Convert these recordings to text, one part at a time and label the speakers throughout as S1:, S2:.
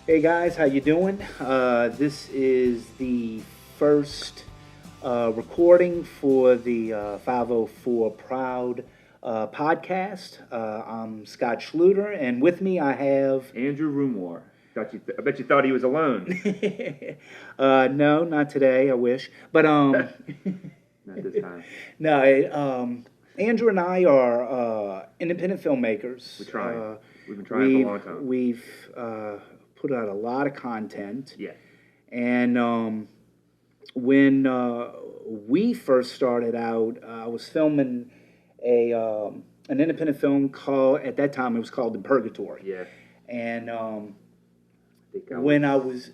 S1: Hey guys, how you doing? This is the first recording for the 504 Proud podcast. I'm Scott Schluter, and with me I have
S2: Andrew Rumor. I bet you thought he was alone.
S1: no, not today. I wish, but
S2: Not this time.
S1: no. Andrew and I are independent filmmakers.
S2: We're trying. We've been trying for a long time.
S1: We've put out a lot of content.
S2: Yeah.
S1: And when we first started out, I was filming an independent film called, at that time it was called In Purgatory.
S2: Yeah.
S1: And
S2: when
S1: I was,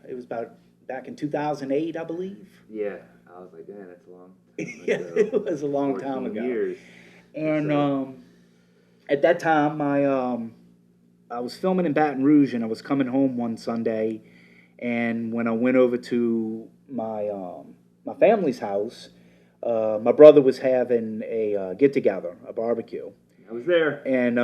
S1: it was about back in 2008, I believe.
S2: Yeah. I was like, man, that's a long time
S1: Yeah,
S2: ago.
S1: it was a long time ago.
S2: Years.
S1: And
S2: So,
S1: at that time, I was filming in Baton Rouge, and I was coming home one Sunday, and when I went over to my family's house, my brother was having a get together, a barbecue.
S2: I was there.
S1: And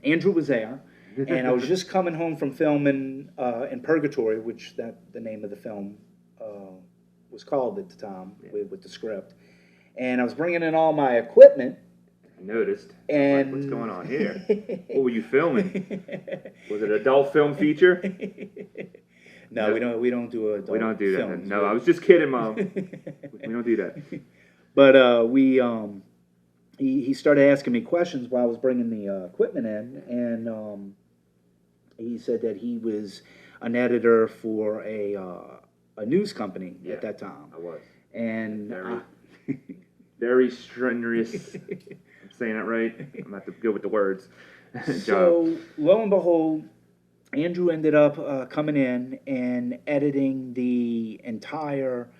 S1: Andrew was there, and I was just coming home from filming In Purgatory, which the name of the film was called at the time, with the script. And I was bringing in all my equipment.
S2: I noticed.
S1: And
S2: what's going on here? What were you filming? Was it an adult film feature?
S1: No, we don't do adult.
S2: We don't do that.
S1: films.
S2: No, I was just kidding, Mom. We don't do that.
S1: But he started asking me questions while I was bringing the equipment in, and he said that he was an editor for a news company at that time.
S2: I was.
S1: And
S2: very strenuous. I'm saying that right. I'm not good with the words.
S1: So lo and behold, Andrew ended up coming in and editing the entire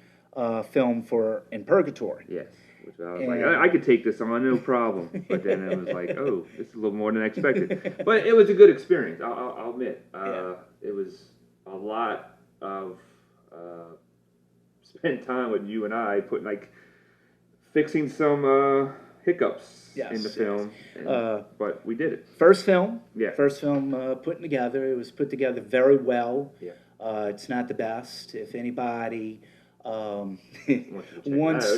S1: film for In Purgatory.
S2: Yes. Which I was like, I could take this on, no problem. But then it was like, oh, this is a little more than I expected. But it was a good experience, I'll admit. It was a lot of spent time with you and I, fixing some hiccups in the film. But we did it.
S1: First film.
S2: Yeah.
S1: First film putting together. It was put together very well.
S2: Yeah.
S1: It's not the best. If anybody
S2: wants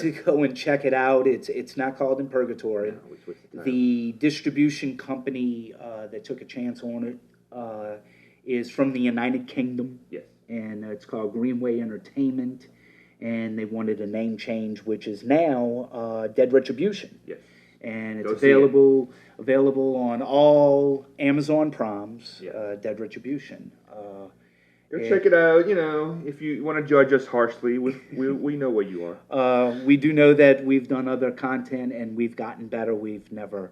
S1: to go and check it out, it's not called In Purgatory.
S2: No,
S1: the distribution company that took a chance on it is from the United Kingdom.
S2: Yes.
S1: And it's called Greenway Entertainment. And they wanted a name change, which is now Dead Retribution.
S2: Yes.
S1: And it's available on all Amazon Primes. Dead Retribution.
S2: Go check it out. If you want to judge us harshly, we know what you are.
S1: We do know that we've done other content and we've gotten better. We've never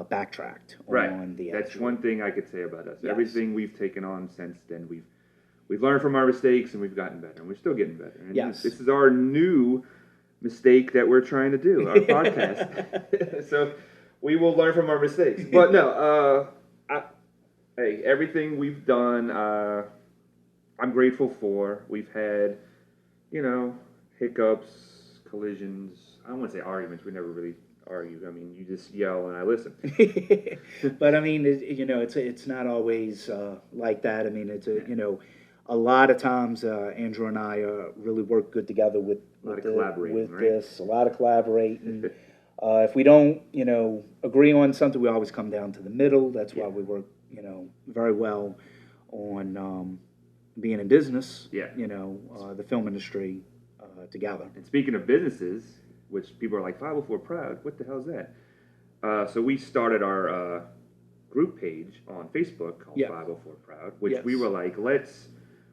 S1: backtracked on the.
S2: That's one thing I could say about us.
S1: Yes.
S2: Everything we've taken on since then, we've learned from our mistakes and we've gotten better, and we're still getting better. And this is our new mistake that we're trying to do, our podcast. So we will learn from our mistakes. But no, hey, everything we've done, I'm grateful for. We've had, hiccups, collisions. I don't want to say arguments. We never really argue. I mean, you just yell and I listen.
S1: But I mean, it's not always like that. I mean, a lot of times Andrew and I really work good together with this. A lot of collaborating. If we don't, agree on something, we always come down to the middle. That's why we work, very well on being in business.
S2: Yeah.
S1: The film industry together.
S2: And speaking of businesses, which people are like 504 Proud, what the hell is that? So we started our group page on Facebook called 504 Proud, which we were like, let's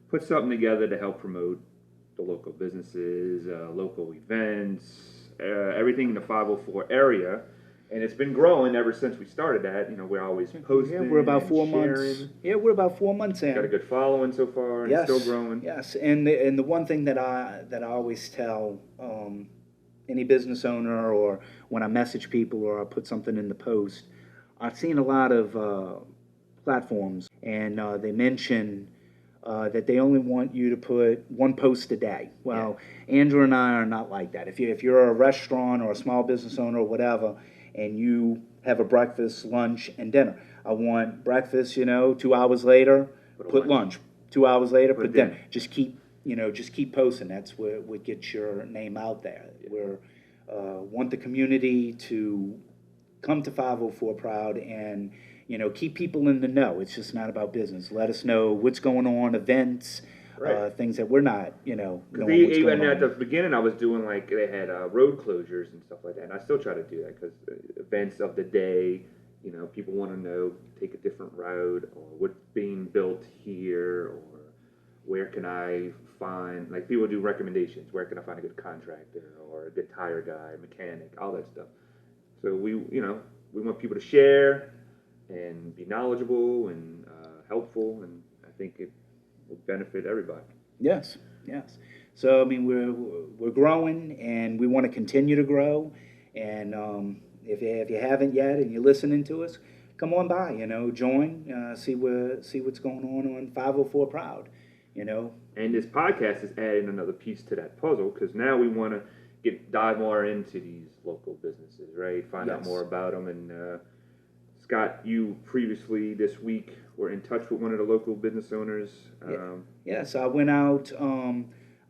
S2: put something together to help promote the local businesses, local events, everything in the 504 area. And it's been growing ever since we started that. We're always posting.
S1: Yeah, we're about 4
S2: sharing.
S1: months. Yeah, we're about 4 months in.
S2: Got a good following so far, and it's still growing.
S1: Yes, and the one thing that I always tell any business owner, or when I message people or I put something in the post, I've seen a lot of platforms, and they mention that they only want you to put one post a day. Well, Andrew and I are not like that. If you're a restaurant or a small business owner or whatever, and you have a breakfast, lunch, and dinner, I want breakfast, 2 hours later, put lunch. 2 hours later,
S2: Put it
S1: but then
S2: in.
S1: just keep posting. That's what gets your name out there. We're want the community to come to 504 Proud and keep people in the know. It's just not about business. Let us know what's going on, events,
S2: Right.
S1: things that we're not knowing
S2: Because
S1: what's
S2: even
S1: going
S2: at the
S1: on.
S2: beginning, I was doing like they had road closures and stuff like that, and I still try to do that because events of the day, people want to know, take a different road or what's being built here, or where can I find, like people do recommendations, where can I find a good contractor or a good tire guy, mechanic, all that stuff. So we want people to share and be knowledgeable and helpful, and I think it will benefit everybody.
S1: Yes, yes. So I mean, we're growing, and we want to continue to grow. And if you haven't yet, and you're listening to us, come on by. Join. See what's going on 504 Proud.
S2: And this podcast is adding another piece to that puzzle because now we want to dive more into these local businesses, right? Find out more about them. And Scott, you previously this week were in touch with one of the local business owners.
S1: Yes, I went out. I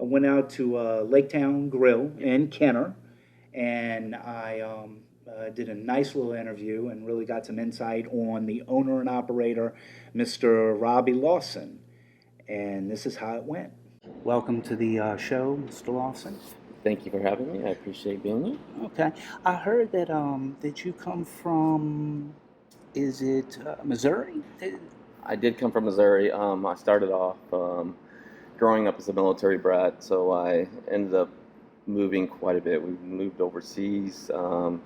S1: went out to Laketown Grill in Kenner, and I did a nice little interview and really got some insight on the owner and operator, Mr. Robbie Lawson. And this is how it went. Welcome to the show, Mr. Lawson.
S3: Thank you for having me. I appreciate being here.
S1: Okay, I heard that you come from, is it Missouri?
S3: I did come from Missouri. I started off growing up as a military brat, so I ended up moving quite a bit. We moved overseas,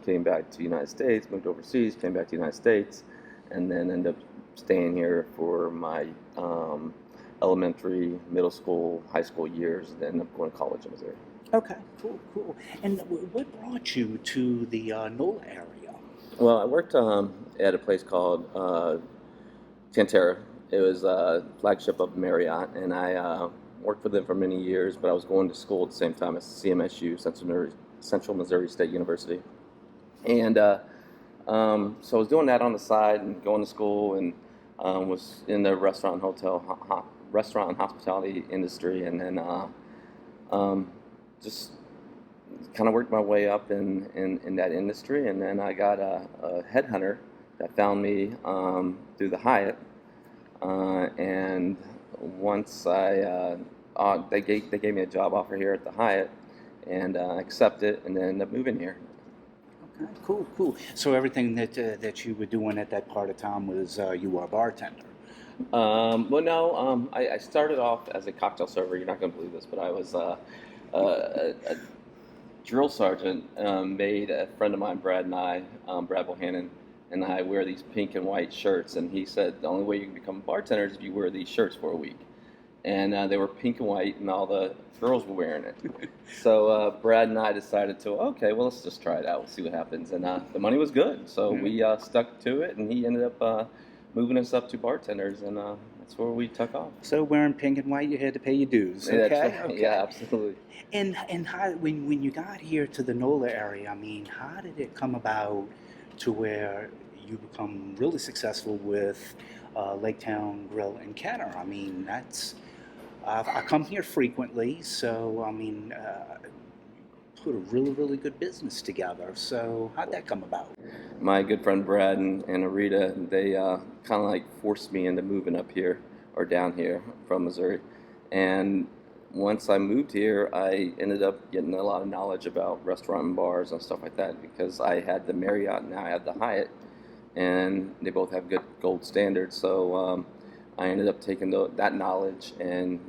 S3: came back to the United States, moved overseas, came back to the United States, and then ended up staying here for my elementary, middle school, high school years, and then ended up going to college in Missouri.
S1: Okay, cool. And what brought you to the NOLA area?
S3: Well, I worked at a place called Tantera. It was a flagship of Marriott, and I worked for them for many years, but I was going to school at the same time as CMSU, Central Missouri State University. And so I was doing that on the side and going to school, and was in the restaurant and hospitality industry, and then just kind of worked my way up in that industry, and then I got a headhunter that found me through the Hyatt, and once they gave me a job offer here at the Hyatt, and I accepted, and then ended up moving here.
S1: Okay, cool. So everything that you were doing at that part of town was you were a bartender.
S3: Well, no, I started off as a cocktail server. You're not going to believe this, but I was a drill sergeant. Made a friend of mine, Brad Bohannon, and I wear these pink and white shirts. And he said the only way you can become a bartender is if you wear these shirts for a week. And they were pink and white, and all the girls were wearing it. So Brad and I decided okay, well, let's just try it out. We'll see what happens. And the money was good, so we stuck to it, and he ended up moving us up to bartenders, and that's where we took off.
S1: So wearing pink and white, you had to pay your dues. Okay.
S3: Yeah, absolutely.
S1: And how when you got here to the NOLA area, I mean, how did it come about to where you become really successful with Laketown Grill in Kenner? I mean, I come here frequently, so I mean, put a really good business together. So how'd that come about?
S3: My good friend Brad and Arita, they kind of like forced me into moving up here or down here from Missouri. And once I moved here, I ended up getting a lot of knowledge about restaurant and bars and stuff like that because I had the Marriott and now I had the Hyatt, and they both have good gold standards. So I ended up taking that knowledge and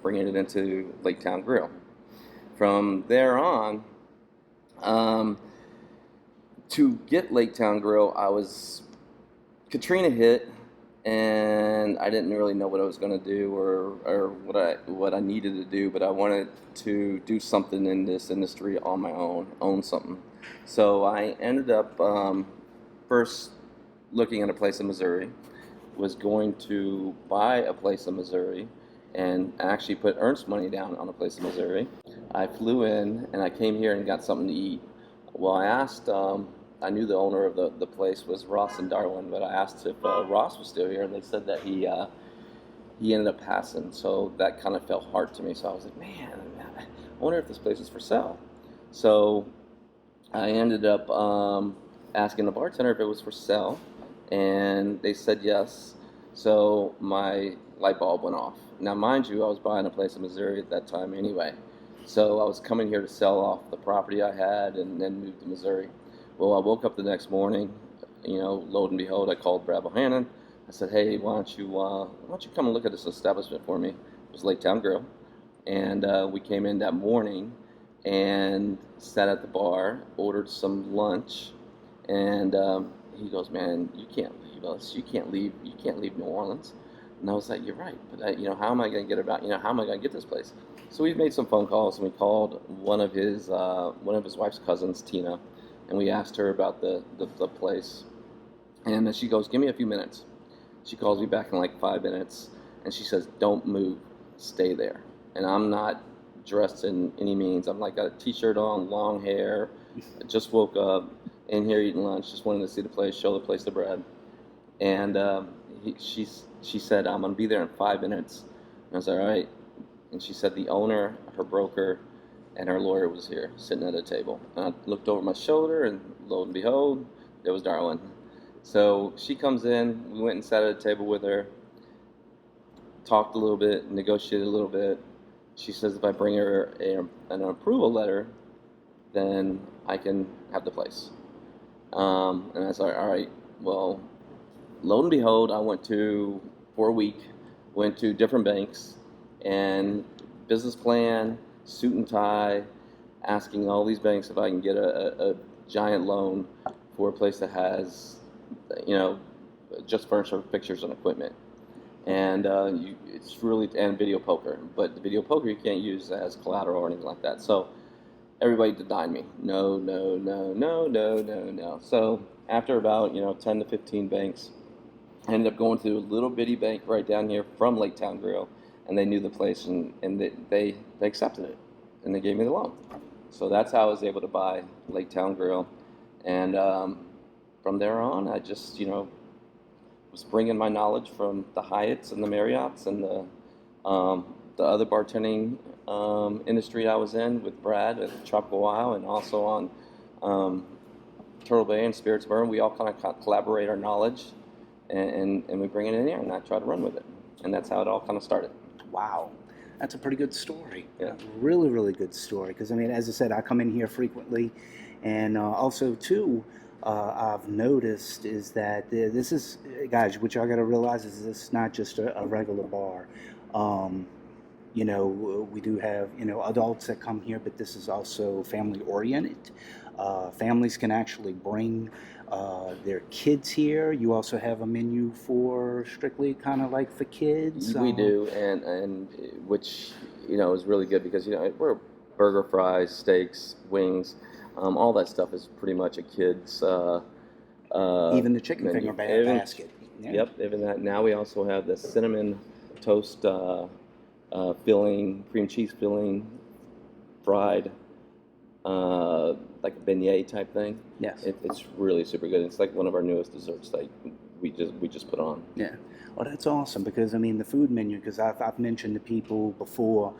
S3: bringing it into Laketown Grill. From there on, to get Laketown Grill, Katrina hit, and I didn't really know what I was going to do or what I needed to do, but I wanted to do something in this industry on my own something. So I ended up first looking at a place in Missouri, was going to buy a place in Missouri, and actually put earnest money down on a place in Missouri. I flew in, and I came here and got something to eat. Well, I asked, I knew the owner of the place was Ross and Darwin, but I asked if Ross was still here, and they said that he ended up passing, so that kind of felt hard to me. So I was like, man, I wonder if this place is for sale. So I ended up asking the bartender if it was for sale, and they said yes. So my light bulb went off. Now, mind you, I was buying a place in Missouri at that time anyway. So I was coming here to sell off the property I had and then move to Missouri. Well, I woke up the next morning, lo and behold, I called Brad Bohannon. I said, hey, why don't you come and look at this establishment for me? It was Laketown Grill. And we came in that morning and sat at the bar, ordered some lunch, and he goes, man, you can't leave us. You can't leave New Orleans. And I was like, you're right, but how am I going to how am I going to get this place? So we made some phone calls, and we called one of his wife's cousins, Tina, and we asked her about the place. And then she goes, give me a few minutes. She calls me back in like 5 minutes, and she says, don't move, stay there. And I'm not dressed in any means. I'm like got a t-shirt on, long hair. I just woke up, in here eating lunch, just wanted to see the place, show the place to Brad. And she said, I'm going to be there in 5 minutes. And I was like, all right. And she said the owner, her broker, and her lawyer was here, sitting at a table. And I looked over my shoulder, and lo and behold, there was Darwin. So she comes in, we went and sat at a table with her, talked a little bit, negotiated a little bit. She says if I bring her an approval letter, then I can have the place. And I was like, all right, well, lo and behold, I went for a week, went to different banks, and business plan, suit and tie, asking all these banks if I can get a giant loan for a place that has, just furniture, fixtures, and equipment. And it's really, and video poker. But the video poker you can't use as collateral or anything like that. So everybody denied me. No, no, no, no, no, no, no. So after about 10 to 15 banks, I ended up going to a little bitty bank right down here from Laketown Grill, and they knew the place, and they accepted it, and they gave me the loan. So that's how I was able to buy Laketown Grill, and from there on, I just was bringing my knowledge from the Hyatts and the Marriotts and the other bartending industry I was in with Brad at Tropical Wow, and also on Turtle Bay and Spirits Burn. We all kind of collaborate our knowledge, and we bring it in here, and I try to run with it. And that's how it all kind of started.
S1: Wow. That's a pretty good story.
S3: Yeah.
S1: Really, really good story. Because, as I said, I come in here frequently. And also, too, I've noticed is that this is, guys, what y'all got to realize is this is not just a regular bar. We do have, adults that come here, but this is also family oriented. Families can actually bring their kids here. You also have a menu for strictly kind of like for kids.
S3: We do, and which is really good because we're burger, fries, steaks, wings, all that stuff is pretty much a kid's.
S1: Even the chicken
S3: menu.
S1: finger basket. Yeah.
S3: Yep, even that. Now we also have the cinnamon toast filling, cream cheese filling, fried. Like a beignet type thing.
S1: Yes.
S3: It's really super good. It's like one of our newest desserts. Like we just put on.
S1: Yeah. Well, that's awesome because the food menu. Because I've mentioned to people before,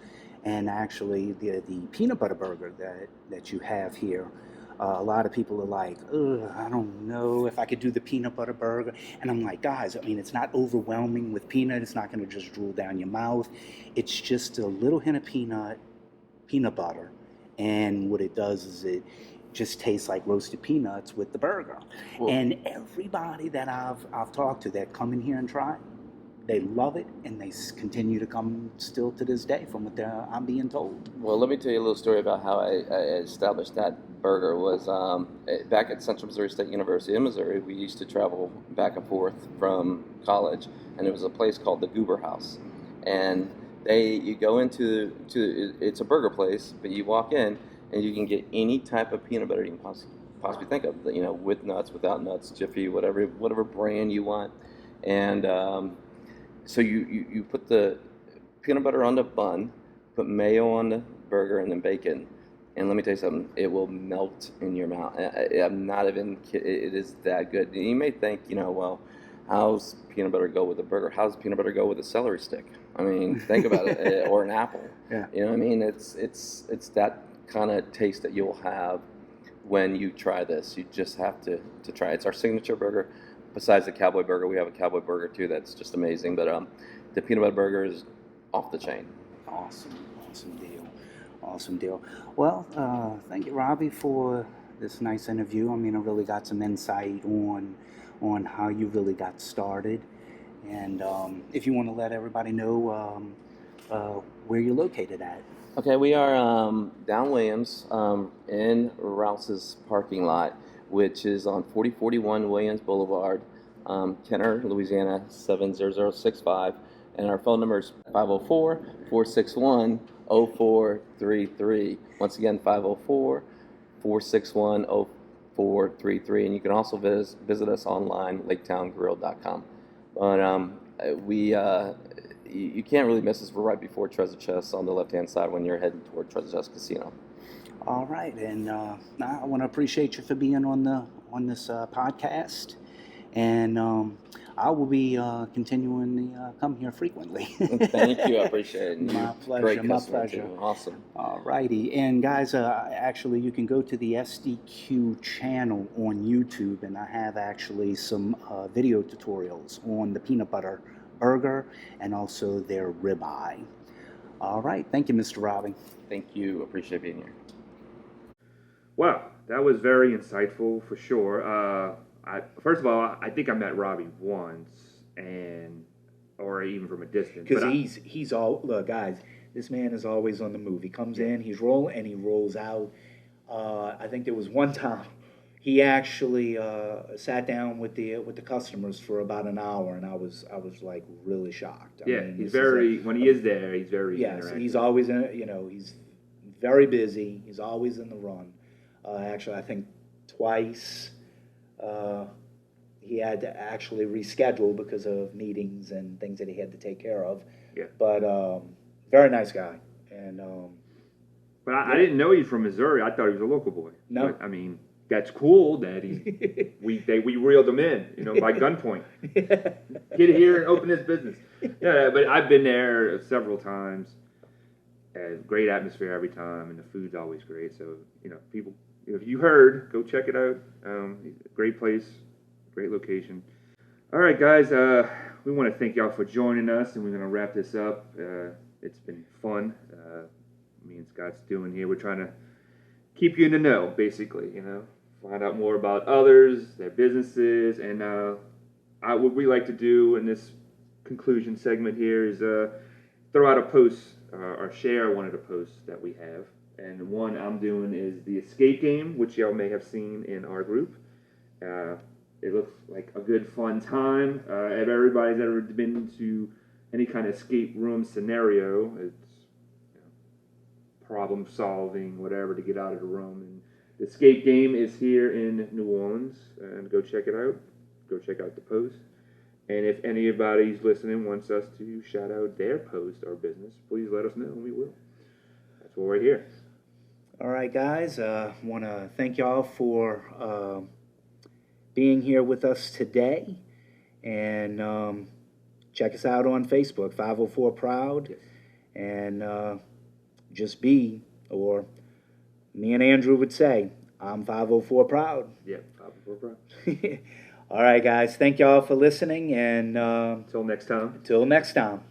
S1: and actually the peanut butter burger that you have here. A lot of people are like, I don't know if I could do the peanut butter burger. And I'm like, guys, it's not overwhelming with peanut. It's not going to just drool down your mouth. It's just a little hint of peanut butter. And what it does is it just tastes like roasted peanuts with the burger. Well, and everybody that I've talked to that come in here and try, they love it, and they continue to come still to this day from what I'm being told.
S3: Well, let me tell you a little story about how I established that burger. Was back at Central Missouri State University in Missouri, we used to travel back and forth from college, and there was a place called the Goober House. And you go into it's a burger place, but you walk in and you can get any type of peanut butter you can possibly think of, with nuts, without nuts, Jiffy, whatever brand you want. And so you put the peanut butter on the bun, put mayo on the burger, and then bacon. And let me tell you something, it will melt in your mouth. I'm not even kidding, it is that good. And you may think, well, how's peanut butter go with a burger? How's peanut butter go with a celery stick? I mean, think about it, or an apple.
S1: Yeah.
S3: You know what I mean? It's that kind of taste that you'll have when you try this. You just have to try it. It's our signature burger. Besides the cowboy burger, we have a cowboy burger too that's just amazing. But the peanut butter burger is off the chain.
S1: Awesome deal. Well, thank you, Robbie, for this nice interview. I mean, I really got some insight on how you really got started, and if you want to let everybody know where you're located at.
S3: Okay, we are down Williams in Rouse's parking lot, which is on 4041 Williams Boulevard, Kenner, Louisiana 70065, and our phone number is 504-461-0433. Once again, 504-461-0433, and you can also visit us online, laketowngrill.com. But you can't really miss us. We're right before Treasure Chest on the left-hand side when you're heading toward Treasure Chest Casino.
S1: All right, and I want to appreciate you for being on this podcast, and I will be continuing to come here frequently.
S3: Thank you, I appreciate it.
S1: My pleasure,
S3: Great
S1: my
S3: customer,
S1: pleasure.
S3: too. Awesome.
S1: All righty, and guys, actually, you can go to the SDQ channel on YouTube, and I have actually some video tutorials on the peanut butter burger and also their ribeye. All right, thank you, Mr. Robbie.
S3: Thank you, appreciate being here.
S2: Wow, that was very insightful for sure. First of all, I think I met Robbie once, or even from a distance.
S1: Because he's all, look, guys, this man is always on the move. He comes in, he's rolling, and he rolls out. I think there was one time he actually sat down with the customers for about an hour, and I was like really shocked. I mean,
S2: he's very when he is there, he's very
S1: yes. He's always he's very busy. He's always in the run. Actually, I think twice he had to actually reschedule because of meetings and things that he had to take care of.
S2: Yeah.
S1: But very nice guy, and.
S2: But I didn't know he's from Missouri. I thought he was a local boy.
S1: No.
S2: But, I mean, that's cool that we reeled him in, by gunpoint. Get here and open this business. Yeah, but I've been there several times. Great atmosphere every time, and the food's always great. So, people, if you heard, go check it out. Great place, great location. All right, guys, we want to thank y'all for joining us, and we're going to wrap this up. It's been fun. Me and Scott's doing here. We're trying to keep you in the know, basically, find out more about others, their businesses, and what we like to do in this conclusion segment here is throw out a post or share one of the posts that we have. And one I'm doing is the escape game, which y'all may have seen in our group. It looks like a good fun time. If everybody's ever been to any kind of escape room scenario, it's problem solving, whatever, to get out of the room. And the escape game is here in New Orleans, and go check it out. Go check out the post. And if anybody's listening wants us to shout out their post or business, please let us know, and we will. That's why we're here.
S1: All right, guys. Want to thank y'all for being here with us today, and check us out on Facebook, 504 Proud,
S2: Yes.
S1: and just be, or me and Andrew would say, I'm 504 Proud.
S2: Yeah, 504 Proud.
S1: All right, guys. Thank y'all for listening, and
S2: Until next time.
S1: until next time.